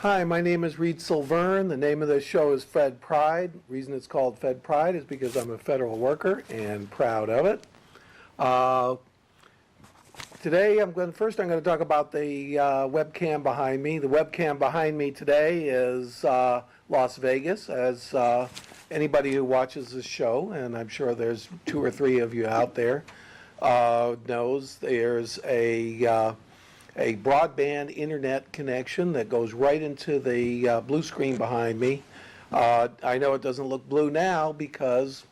Hi, my name is Reed Silverne. The name of the show is Fed Pride. The reason it's called Fed Pride is because I'm a federal worker and proud of it. Today I'm going to talk about the webcam behind me. The webcam behind me today is Las Vegas, as anybody who watches this show, and I'm sure there's 2 or 3 of you out there, knows there's a broadband internet connection that goes right into the blue screen behind me. I know it doesn't look blue now because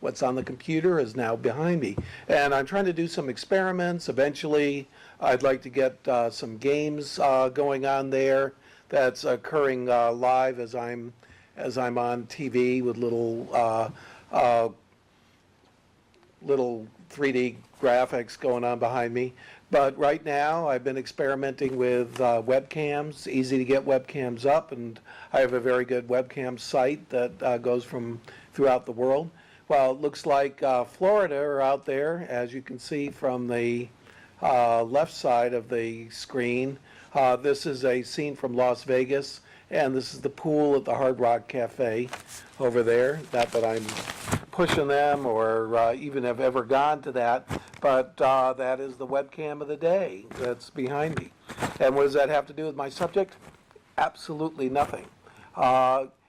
what's on the computer is now behind me. And I'm trying to do some experiments. Eventually, I'd like to get some games going on there. That's occurring live as I'm on TV with little 3D graphics going on behind me. But right now, I've been experimenting with webcams. Easy to get webcams up, and I have a very good webcam site that goes from throughout the world. Well, it looks like Florida are out there, as you can see from the left side of the screen. This is a scene from Las Vegas, and this is the pool at the Hard Rock Cafe over there. Not that I'm pushing them or even have ever gone to that, but that is the webcam of the day that's behind me. And what does that have to do with my subject? Absolutely nothing.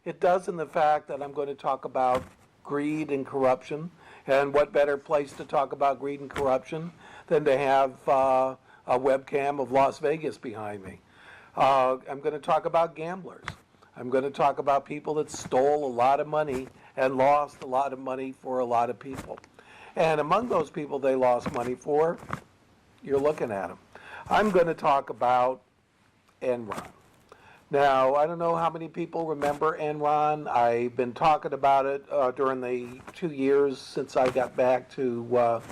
It does in the fact that I'm going to talk about greed and corruption, and what better place to talk about greed and corruption than to have a webcam of Las Vegas behind me. I'm going to talk about gamblers. I'm going to talk about people that stole a lot of money and lost a lot of money for a lot of people. And among those people they lost money for, you're looking at them. I'm going to talk about Enron. Now, I don't know how many people remember Enron. I've been talking about it during the 2 years since I got back to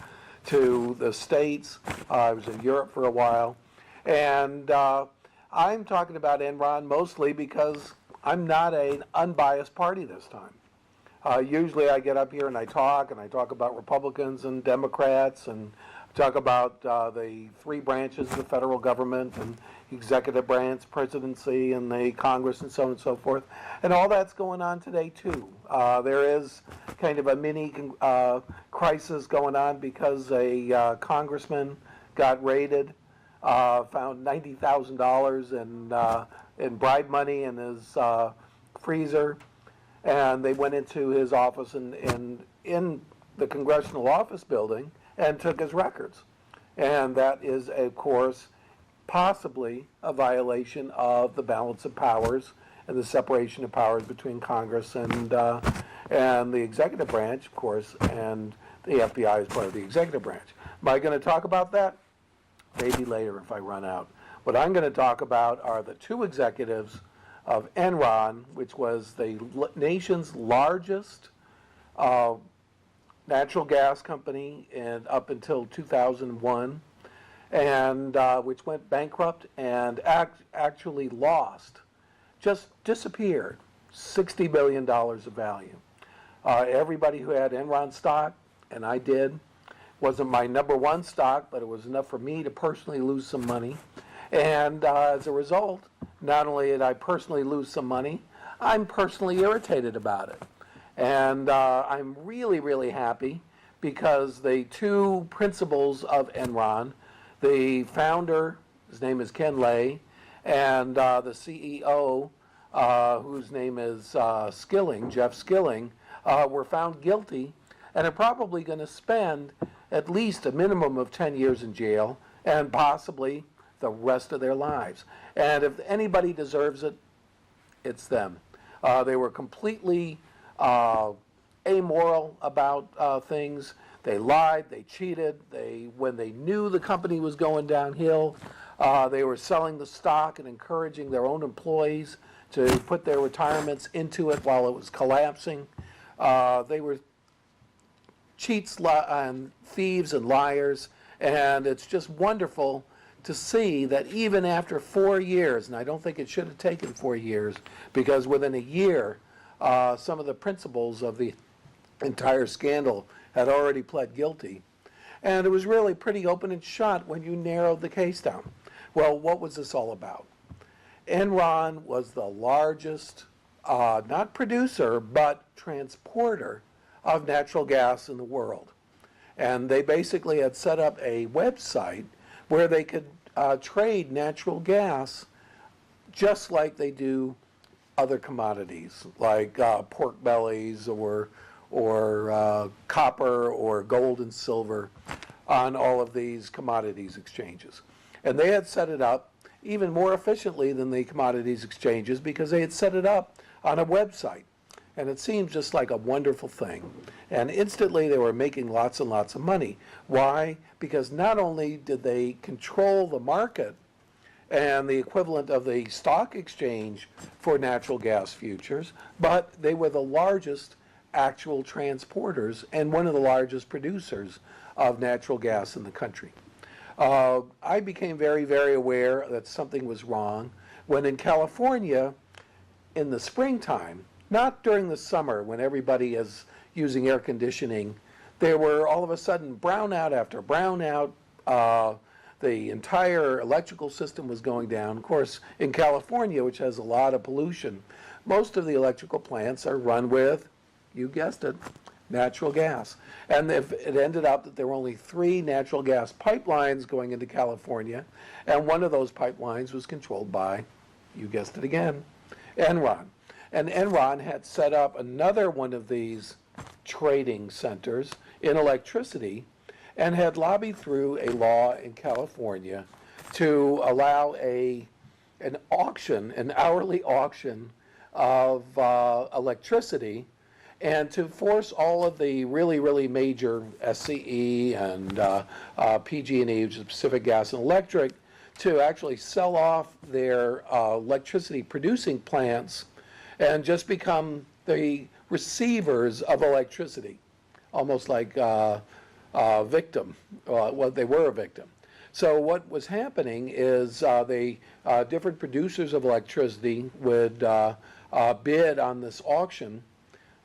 the States. I was in Europe for a while. And I'm talking about Enron mostly because I'm not an unbiased party this time. Usually I get up here and I talk about Republicans and Democrats and talk about the 3 branches of the federal government and executive branch, presidency, and the Congress, and so on and so forth. And all that's going on today, too. There is kind of a mini crisis going on because a congressman got raided, found $90,000 in bribe money in his freezer, and they went into his office in the congressional office building and took his records. And that is, of course, possibly a violation of the balance of powers and the separation of powers between Congress and the executive branch, of course, and the FBI is part of the executive branch. Am I going to talk about that? Maybe later if I run out. What I'm going to talk about are the 2 executives of Enron, which was the nation's largest natural gas company up until 2001, and which went bankrupt and actually lost, just disappeared, $60 billion of value. Everybody who had Enron stock, and I did, wasn't my #1 stock, but it was enough for me to personally lose some money. And as a result, not only did I personally lose some money, I'm personally irritated about it. And I'm really, really happy because the 2 principals of Enron, the founder, his name is Ken Lay, and the CEO, whose name is Skilling, Jeff Skilling, were found guilty and are probably going to spend at least a minimum of 10 years in jail and possibly the rest of their lives. And if anybody deserves it, it's them. They were completely amoral about things. They lied, they cheated. When they knew the company was going downhill, they were selling the stock and encouraging their own employees to put their retirements into it while it was collapsing. They were cheats and thieves and liars, and it's just wonderful to see that even after 4 years, and I don't think it should have taken 4 years, because within a year, some of the principals of the entire scandal had already pled guilty. And it was really pretty open and shut when you narrowed the case down. Well, what was this all about? Enron was the largest, not producer, but transporter of natural gas in the world. And they basically had set up a website where they could trade natural gas just like they do other commodities, like pork bellies or copper or gold and silver on all of these commodities exchanges. And they had set it up even more efficiently than the commodities exchanges because they had set it up on a website. And it seemed just like a wonderful thing. And instantly they were making lots and lots of money. Why? Because not only did they control the market and the equivalent of the stock exchange for natural gas futures, but they were the largest actual transporters and one of the largest producers of natural gas in the country. I became very, very aware that something was wrong when in California, in the springtime, not during the summer when everybody is using air conditioning, there were all of a sudden brownout after brownout. The entire electrical system was going down. Of course, in California, which has a lot of pollution, most of the electrical plants are run with, you guessed it, natural gas. And it ended up that there were only 3 natural gas pipelines going into California, and one of those pipelines was controlled by, you guessed it again, Enron. And Enron had set up another one of these trading centers in electricity and had lobbied through a law in California to allow an auction, an hourly auction of electricity, and to force all of the really, really major SCE and PG&E, which is Pacific Gas and Electric, to actually sell off their electricity producing plants and just become the receivers of electricity, almost like victim. Well, they were a victim. So what was happening is the different producers of electricity would bid on this auction,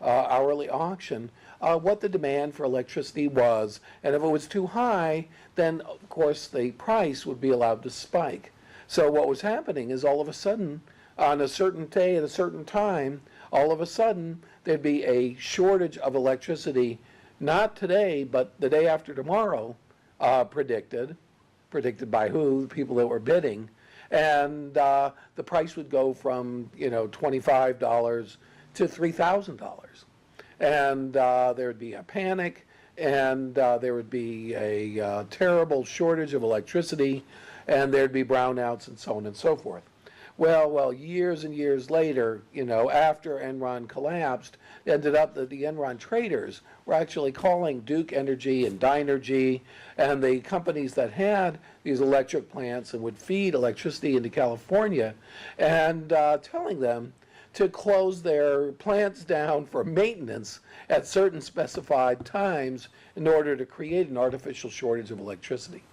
hourly auction, what the demand for electricity was. And if it was too high, then of course the price would be allowed to spike. So what was happening is all of a sudden, on a certain day at a certain time, all of a sudden there'd be a shortage of electricity, not today, but the day after tomorrow, predicted by who? The people that were bidding. And the price would go from, $25 to $3,000. And there would be a panic, and there would be a terrible shortage of electricity, and there'd be brownouts and so on and so forth. Well, years and years later, after Enron collapsed, it ended up that the Enron traders were actually calling Duke Energy and Dynergy and the companies that had these electric plants and would feed electricity into California and telling them to close their plants down for maintenance at certain specified times in order to create an artificial shortage of electricity.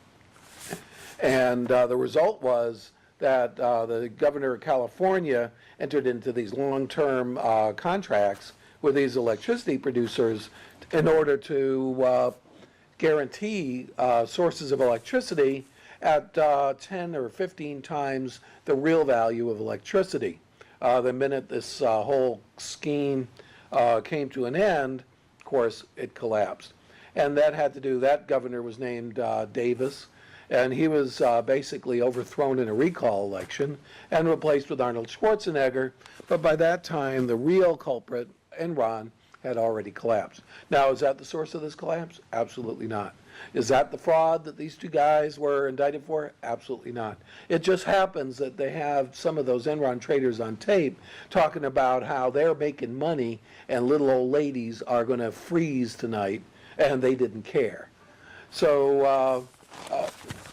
And the result was that the governor of California entered into these long-term contracts with these electricity producers in order to guarantee sources of electricity at 10 or 15 times the real value of electricity. The minute this whole scheme came to an end, of course, it collapsed. And that governor was named Davis, and he was basically overthrown in a recall election and replaced with Arnold Schwarzenegger. But by that time, the real culprit, Enron, had already collapsed. Now, is that the source of this collapse? Absolutely not. Is that the fraud that these 2 guys were indicted for? Absolutely not. It just happens that they have some of those Enron traders on tape talking about how they're making money and little old ladies are going to freeze tonight, and they didn't care. So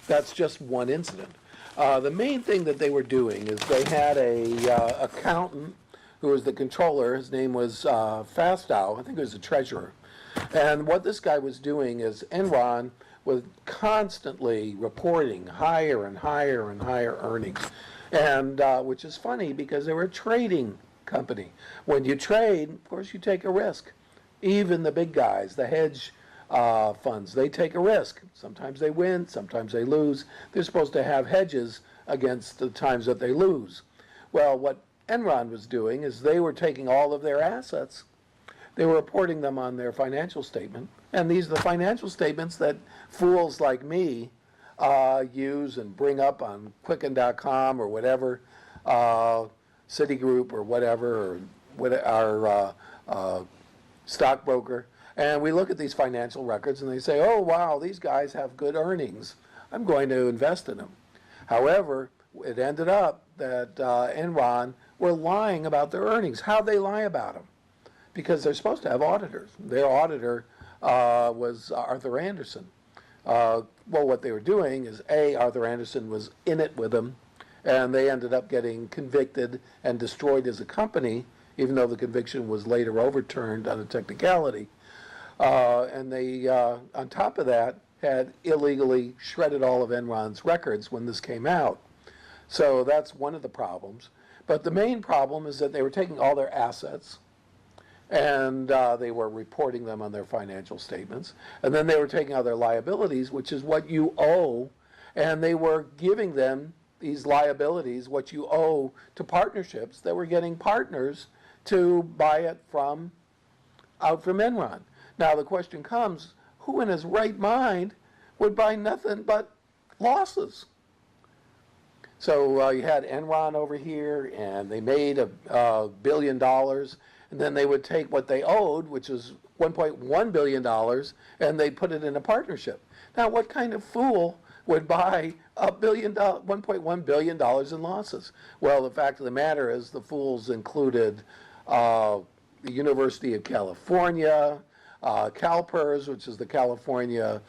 that's just one incident. The main thing that they were doing is they had a accountant who was the controller. His name was Fastow. I think he was the treasurer. And what this guy was doing is Enron was constantly reporting higher and higher and higher earnings, and which is funny because they were a trading company. When you trade, of course, you take a risk. Even the big guys, the hedge funds, they take a risk. Sometimes they win, sometimes they lose. They're supposed to have hedges against the times that they lose. Well, what Enron was doing is they were taking all of their assets, they were reporting them on their financial statement, and these are the financial statements that fools like me use and bring up on Quicken.com or whatever, Citigroup or whatever, or our stockbroker. And we look at these financial records and they say, oh, wow, these guys have good earnings. I'm going to invest in them. However, it ended up that Enron were lying about their earnings. How'd they lie about them? Because they're supposed to have auditors. Their auditor was Arthur Andersen. Well, what they were doing is, Arthur Andersen was in it with them, and they ended up getting convicted and destroyed as a company, even though the conviction was later overturned on a technicality. And they, on top of that, had illegally shredded all of Enron's records when this came out. So that's one of the problems. But the main problem is that they were taking all their assets, and they were reporting them on their financial statements. And then they were taking all their liabilities, which is what you owe, and they were giving them these liabilities, what you owe to partnerships that were getting partners to buy it out from Enron. Now the question comes, who in his right mind would buy nothing but losses? So you had Enron over here, and they made $1 billion, and then they would take what they owed, which was $1.1 billion, and they put it in a partnership. Now, what kind of fool would buy $1.1 billion in losses? Well, the fact of the matter is the fools included the University of California, CalPERS, which is the California,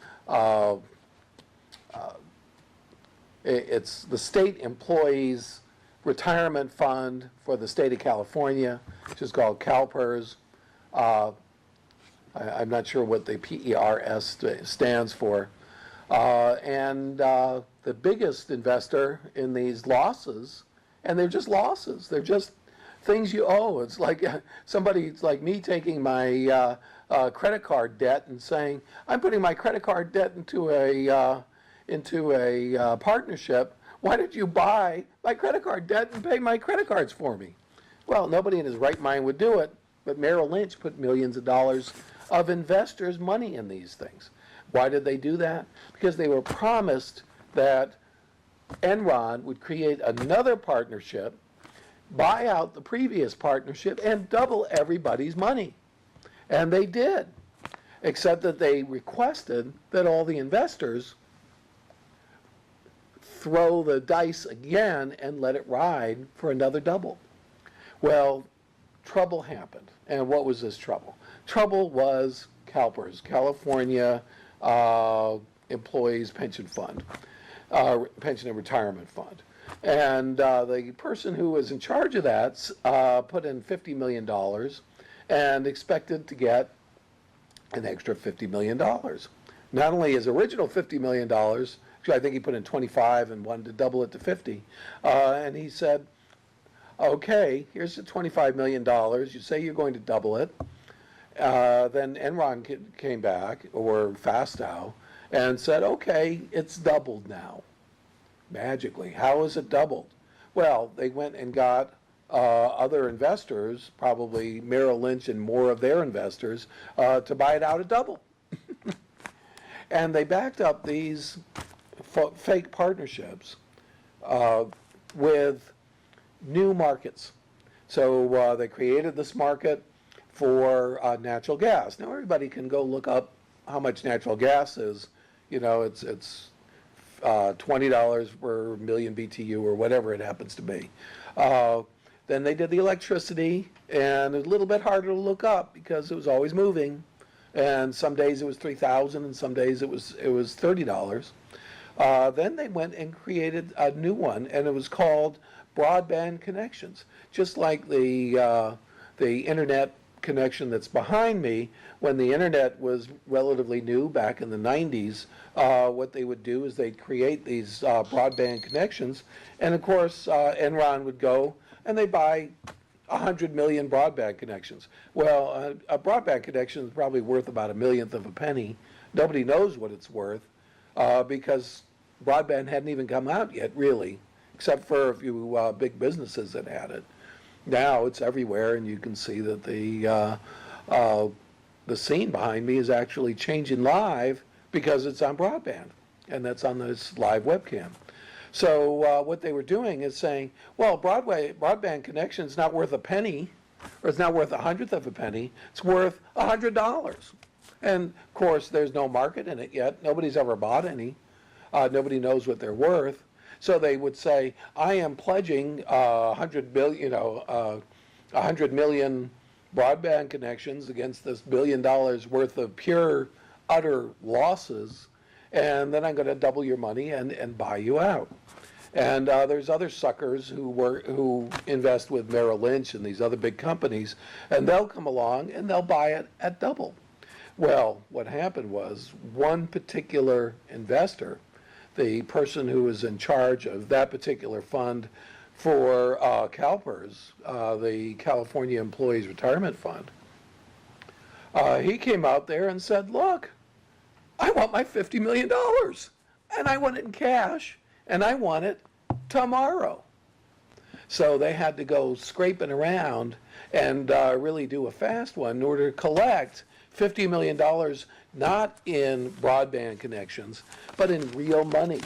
it's the state employees retirement fund for the state of California, which is called CalPERS. I'm not sure what the PERS stands for. And the biggest investor in these losses, and they're just losses, they're just things you owe. It's like it's like me taking my credit card debt and saying, I'm putting my credit card debt into a partnership. Why did you buy my credit card debt and pay my credit cards for me? Well, nobody in his right mind would do it, but Merrill Lynch put millions of dollars of investors' money in these things. Why did they do that? Because they were promised that Enron would create another partnership, buy out the previous partnership, and double everybody's money. And they did, except that they requested that all the investors throw the dice again and let it ride for another double. Well, trouble happened. And what was this trouble? Trouble was CalPERS, California Employees Pension Fund, Pension and Retirement Fund. And the person who was in charge of that put in $50 million and expected to get an extra $50 million. Not only his original $50 million, I think he put in 25 and wanted to double it to 50. And he said, okay, here's the $25 million. You say you're going to double it. Then Enron came back, or Fastow, and said, okay, it's doubled now. Magically. How is it doubled? Well, they went and got other investors, probably Merrill Lynch and more of their investors, to buy it out at double. And they backed up these fake partnerships with new markets. So they created this market for natural gas. Now everybody can go look up how much natural gas is. You know, it's $20 per million BTU or whatever it happens to be. Then they did the electricity, and it was a little bit harder to look up because it was always moving. And some days it was $3,000, and some days it was $30. Then they went and created a new one, and it was called broadband connections. Just like the internet connection that's behind me, when the internet was relatively new back in the 90s, what they would do is they'd create these broadband connections, and of course Enron would go and they buy 100 million broadband connections. Well, a broadband connection is probably worth about a millionth of a penny. Nobody knows what it's worth because broadband hadn't even come out yet, really. except for a few big businesses that had it. Now it's everywhere, and you can see that the scene behind me is actually changing live because it's on broadband, and that's on this live webcam. So what they were doing is saying, well, broadband connection is not worth a penny, or it's not worth a hundredth of a penny. It's worth $100. And of course, there's no market in it yet. Nobody's ever bought any. Nobody knows what they're worth. So they would say, I am pledging 100 million broadband connections against this $1 billion worth of pure, utter losses, and then I'm going to double your money and buy you out. And there's other suckers who invest with Merrill Lynch and these other big companies, and they'll come along and they'll buy it at double. Well, what happened was one particular investor, the person who was in charge of that particular fund for CalPERS, the California Employees Retirement Fund, he came out there and said, look, I want my $50 million, and I want it in cash, and I want it tomorrow. So they had to go scraping around and really do a fast one in order to collect $50 million, not in broadband connections, but in real money.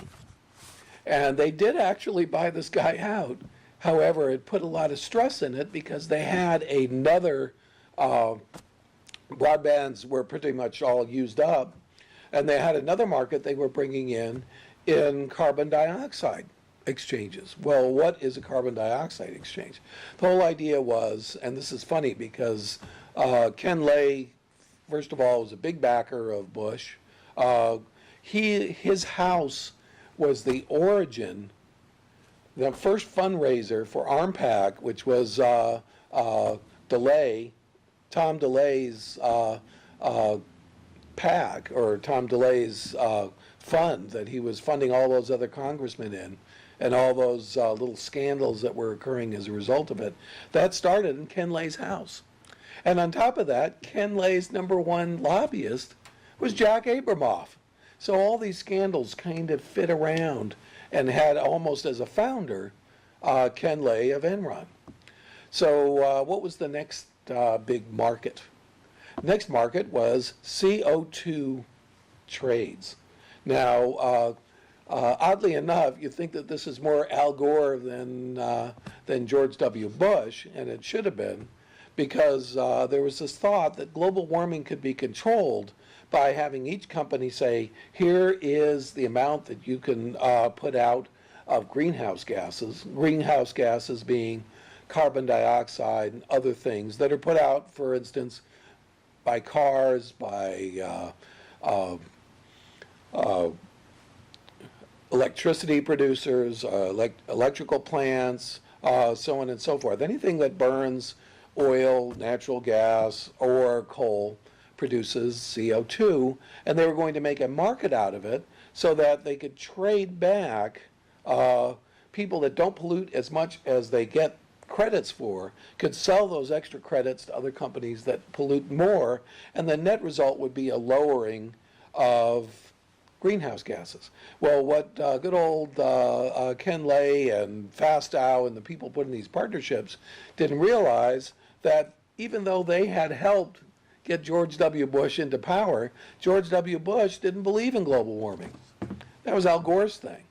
And they did actually buy this guy out. However, it put a lot of stress in it because they had another, broadbands were pretty much all used up, and they had another market they were bringing in carbon dioxide exchanges. Well, what is a carbon dioxide exchange? The whole idea was, and this is funny because Ken Lay, first of all, was a big backer of Bush. His house was the origin, the first fundraiser for ARMPAC, which was Tom DeLay's PAC, or Tom DeLay's fund that he was funding all those other congressmen in, and all those little scandals that were occurring as a result of it. That started in Ken Lay's house. And on top of that, Ken Lay's #1 lobbyist was Jack Abramoff. So all these scandals kind of fit around and had almost as a founder Ken Lay of Enron. So what was the next big market? Next market was CO2 trades. Now, oddly enough, you think that this is more Al Gore than George W. Bush, and it should have been, because there was this thought that global warming could be controlled by having each company say, here is the amount that you can put out of greenhouse gases being carbon dioxide and other things that are put out, for instance, by cars, by electricity producers, electrical plants, so on and so forth. Anything that burns oil, natural gas, or coal produces CO2, and they were going to make a market out of it so that they could trade back people that don't pollute as much as they get credits for, could sell those extra credits to other companies that pollute more, and the net result would be a lowering of greenhouse gases. Well, what good old Ken Lay and Fastow and the people putting these partnerships didn't realize that even though they had helped get George W. Bush into power, George W. Bush didn't believe in global warming. That was Al Gore's thing.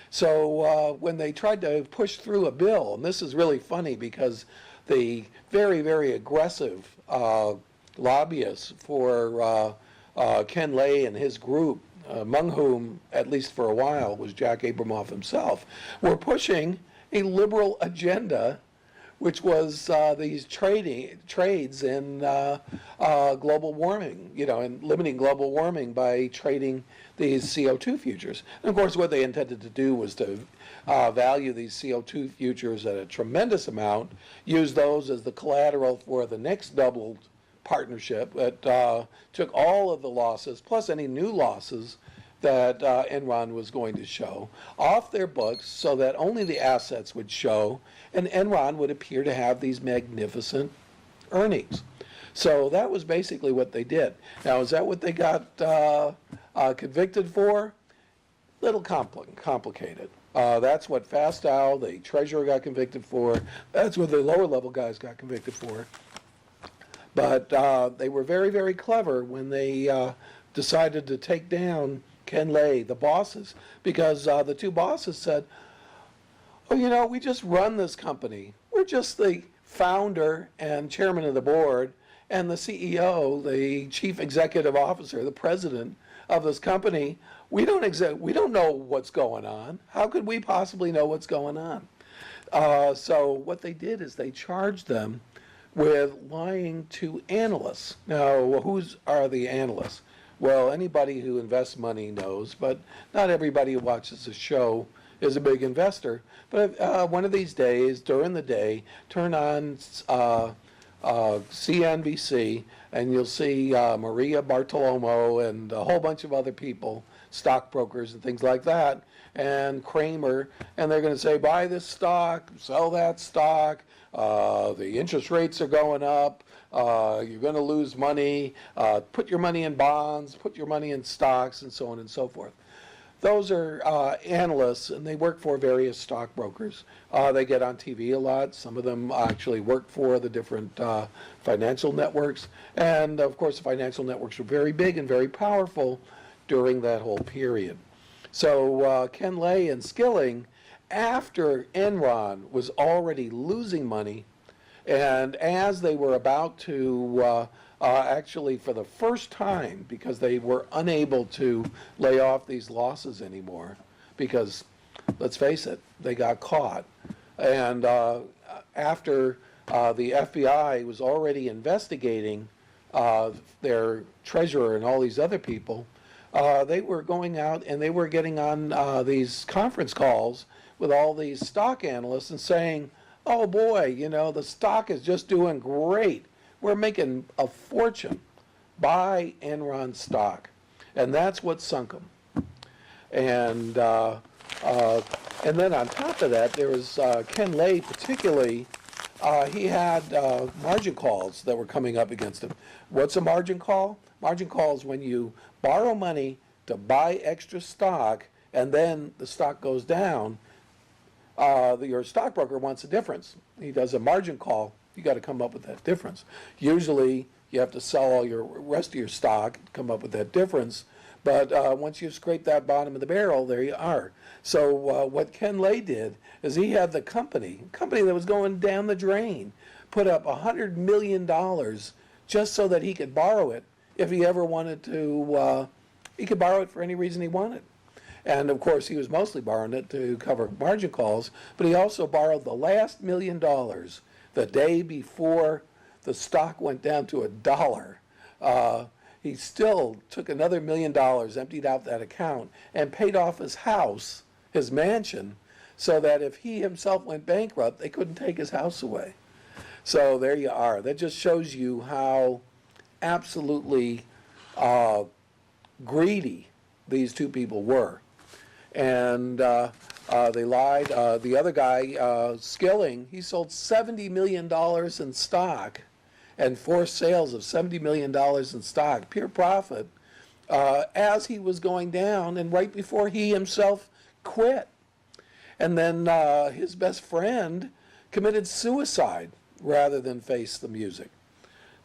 So when they tried to push through a bill, and this is really funny because the very, very aggressive lobbyists for Ken Lay and his group, among whom, at least for a while, was Jack Abramoff himself, were pushing a liberal agenda, which was these trades in global warming, and limiting global warming by trading these CO2 futures. And of course, what they intended to do was to value these CO2 futures at a tremendous amount, use those as the collateral for the next doubled partnership that took all of the losses, plus any new losses that Enron was going to show, off their books so that only the assets would show, and Enron would appear to have these magnificent earnings. So that was basically what they did. Now, is that what they got convicted for? Little complicated. That's what Fastow, the treasurer, got convicted for. That's what the lower level guys got convicted for. But they were very, very clever when they decided to take down Ken Lay, the bosses, because the two bosses said, oh, you know, we just run this company. We're just the founder and chairman of the board and the CEO, the chief executive officer, the president of this company. We don't know what's going on. How could we possibly know what's going on? So what they did is they charged them with lying to analysts. Now, whose are the analysts? Well, anybody who invests money knows, but not everybody who watches the show is a big investor. But one of these days, during the day, turn on CNBC, and you'll see Maria Bartiromo and a whole bunch of other people, stockbrokers and things like that, and Kramer, and they're going to say, buy this stock, sell that stock, the interest rates are going up, you're going to lose money, put your money in bonds, put your money in stocks, and so on and so forth. Those are analysts, and they work for various stockbrokers. They get on TV a lot. Some of them actually work for the different financial networks. And, of course, the financial networks were very big and very powerful during that whole period. So Ken Lay and Skilling, after Enron was already losing money, and as they were about to actually for the first time, because they were unable to lay off these losses anymore, because let's face it, they got caught. And after the FBI was already investigating their treasurer and all these other people, they were going out and they were getting on these conference calls with all these stock analysts and saying, oh boy, you know, the stock is just doing great. We're making a fortune. Buy Enron stock. And that's what sunk them. And then on top of that, there was Ken Lay particularly, he had margin calls that were coming up against him. What's a margin call? Margin call is when you borrow money to buy extra stock and then the stock goes down. Your stockbroker wants a difference. He does a margin call. You got to come up with that difference. Usually you have to sell all your rest of your stock to come up with that difference. But once you scrape that bottom of the barrel, there you are. So what Ken Lay did is he had the company that was going down the drain, put up $100 million just so that he could borrow it if he ever wanted to. He could borrow it for any reason he wanted. And of course, he was mostly borrowing it to cover margin calls, but he also borrowed the last $1 million the day before the stock went down to $1. He still took another $1 million, emptied out that account, and paid off his house, his mansion, so that if he himself went bankrupt, they couldn't take his house away. So there you are. That just shows you how absolutely greedy these two people were. And they lied. The other guy, Skilling, he sold $70 million in stock and forced sales of $70 million in stock, pure profit, as he was going down and right before he himself quit. And then his best friend committed suicide rather than face the music.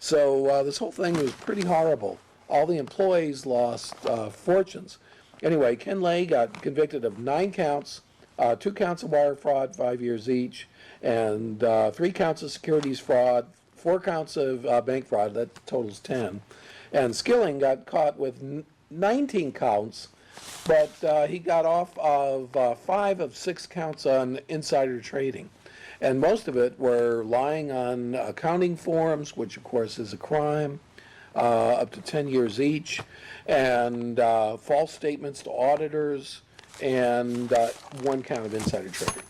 So this whole thing was pretty horrible. All the employees lost fortunes. Anyway, Ken Lay got convicted of 9 counts, 2 counts of wire fraud, 5 years each, and 3 counts of securities fraud, 4 counts of bank fraud, that totals 10. And Skilling got caught with 19 counts, but he got off of 5 of 6 counts on insider trading. And most of it were lying on accounting forms, which of course is a crime, up to 10 years each, and false statements to auditors, and 1 count of insider trading.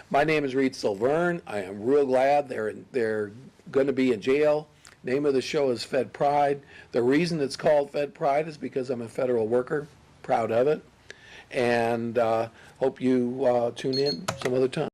My name is Reed Silverne. I am real glad they're going to be in jail. Name of the show is Fed Pride. The reason it's called Fed Pride is because I'm a federal worker, proud of it, and hope you tune in some other time.